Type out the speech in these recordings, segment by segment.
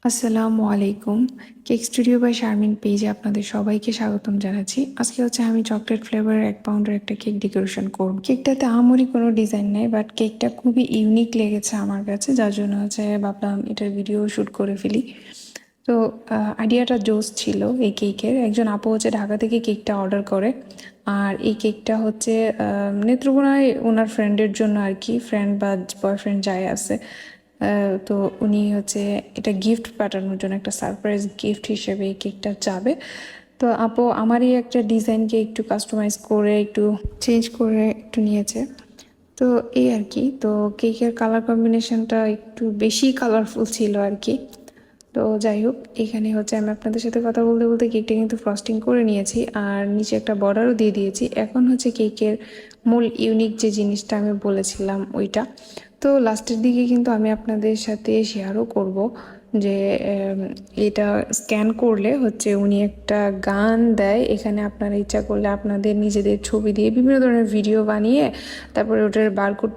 আসসালামু আলাইকুম। Cake studio by Sharmin পেজে আপনাদের সবাইকে স্বাগতম জানাচ্ছি। আজকে হচ্ছে আমি চকলেট ফ্লেভারের 1 পাউন্ডের একটা কেক ডেকোরেশন করব। কেকটাতে আহামরি কোনো ডিজাইন নেই, বাট কেকটা খুবই ইউনিক লেগেছে আমার কাছে, যার জন্য হচ্ছে ভাবলাম এটার ভিডিও শ্যুট করে ফেলি। তো আইডিয়াটা জোস ছিল এই কেকের। একজন আপু হচ্ছে ঢাকা থেকে কেকটা অর্ডার করে, আর এই কেকটা হচ্ছে নেত্রকোনায় ওনার ফ্রেন্ডের জন্য আর কি, ফ্রেন্ড বা বয়ফ্রেন্ড যাই আছে। তো উনি হচ্ছে এটা গিফট পাঠানোর জন্য, একটা সারপ্রাইজ গিফট হিসেবে এই কেকটা চাবে। তো আপু আমারই একটা ডিজাইনকে একটু কাস্টমাইজ করে একটু চেঞ্জ করে একটু নিয়েছে। তো এই আর কি। তো কেকের কালার কম্বিনেশনটা একটু বেশি কালারফুল ছিল আর কি। তো যাই হোক, এখানে হচ্ছে আমি আপনাদের সাথে কথা বলতে বলতে কেকটা কিন্তু ফ্রস্টিং করে নিয়েছি, আর নিচে একটা বর্ডারও দিয়ে দিয়েছি। এখন হচ্ছে কেকের মূল ইউনিক যে জিনিসটা আমি বলেছিলাম ওইটা। তো লাস্টের দিকে কিন্তু আমি আপনাদের সাথে শেয়ারও করব যে এটা স্ক্যান করলে হচ্ছে উনি একটা গান দেয়। এখানে আপনারা ইচ্ছা করলে আপনাদের নিজেদের ছবি দিয়ে বিভিন্ন ধরনের ভিডিও বানিয়ে তারপরে ওটার বারকোড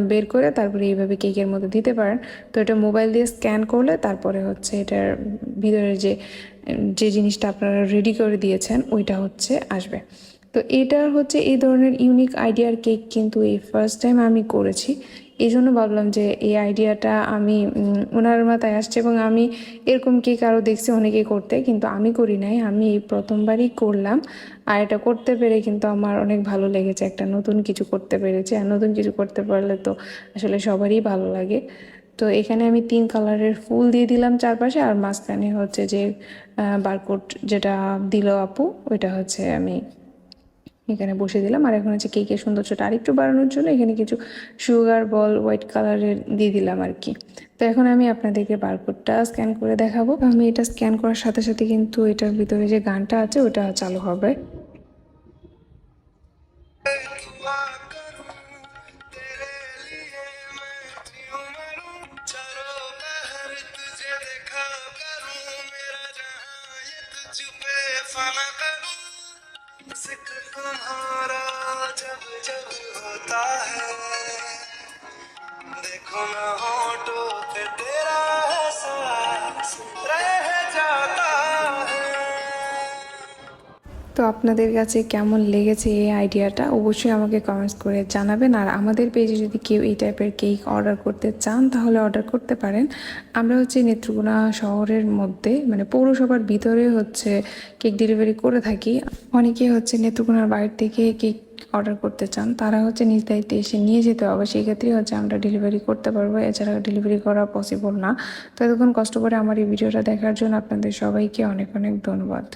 বের করে তারপরে এইভাবে কেকের মধ্যে দিতে পারেন। তো এটা মোবাইল দিয়ে স্ক্যান করলে তারপরে হচ্ছে এটার ভিতরে যে যে জিনিসটা আপনারা রেডি করে দিয়েছেন ওইটা হচ্ছে আসবে। তো এটার হচ্ছে এই ধরনের ইউনিক আইডিয়ার কেক কিন্তু এই ফার্স্ট টাইম আমি করেছি। এই জন্য ভাবলাম যে এই আইডিয়াটা আমি ওনার মাথায় আসছে, এবং আমি এরকম কেক আরও দেখছি অনেকে করতে, কিন্তু আমি করি নাই। আমি এই প্রথমবারই করলাম, আর এটা করতে পেরে কিন্তু আমার অনেক ভালো লেগেছে। একটা নতুন কিছু করতে পেরেছি, আর নতুন কিছু করতে পারলে তো আসলে সবারই ভালো লাগে। তো এখানে আমি 3 কালারের ফুল দিয়ে দিলাম চারপাশে, আর মাঝখানে হচ্ছে যে বারকোড যেটা দিল আপু ওইটা হচ্ছে আমি এখানে বসে দিলাম। আর এখন হচ্ছে কেকের সৌন্দর্যটা আরেকটু বাড়ানোর জন্য এখানে কিছু সুগার বল হোয়াইট কালারের দিয়ে দিলাম আর কি। তো এখন আমি আপনাদেরকে বারকোডটা স্ক্যান করে দেখাবো। আমি এটা স্ক্যান করার সাথে সাথে কিন্তু এটার ভিতরে যে গানটা আছে ওটা চালু হবে। जिक्र तुम्हारा जब जब होता है, देखो ना होठों पे तेरा एहसास रह जाता है। তো আপনাদের কাছে কেমন লেগেছে এই আইডিয়াটা অবশ্যই আমাকে কমেন্টস করে জানাবেন। আর আমাদের পেজে যদি কেউ এই টাইপের কেক অর্ডার করতে চান তাহলে অর্ডার করতে পারেন। আমরা হচ্ছে নেত্রকোনা শহরের মধ্যে মানে পৌরসভার ভিতরে হচ্ছে কেক ডেলিভারি করে থাকি। অনেকে হচ্ছে নেত্রকোনার বাইরে থেকে কেক অর্ডার করতে চান, তারা হচ্ছে নিজ দায়িত্বে এসে নিয়ে যেতে হবে, সেই ক্ষেত্রে হচ্ছে আমরা ডেলিভারি করতে পারবো। এছাড়া ডেলিভারি করা পসিবল না। তো এতক্ষণ কষ্ট করে আমার এই ভিডিওটা দেখার জন্য আপনাদের সবাইকে অনেক অনেক ধন্যবাদ।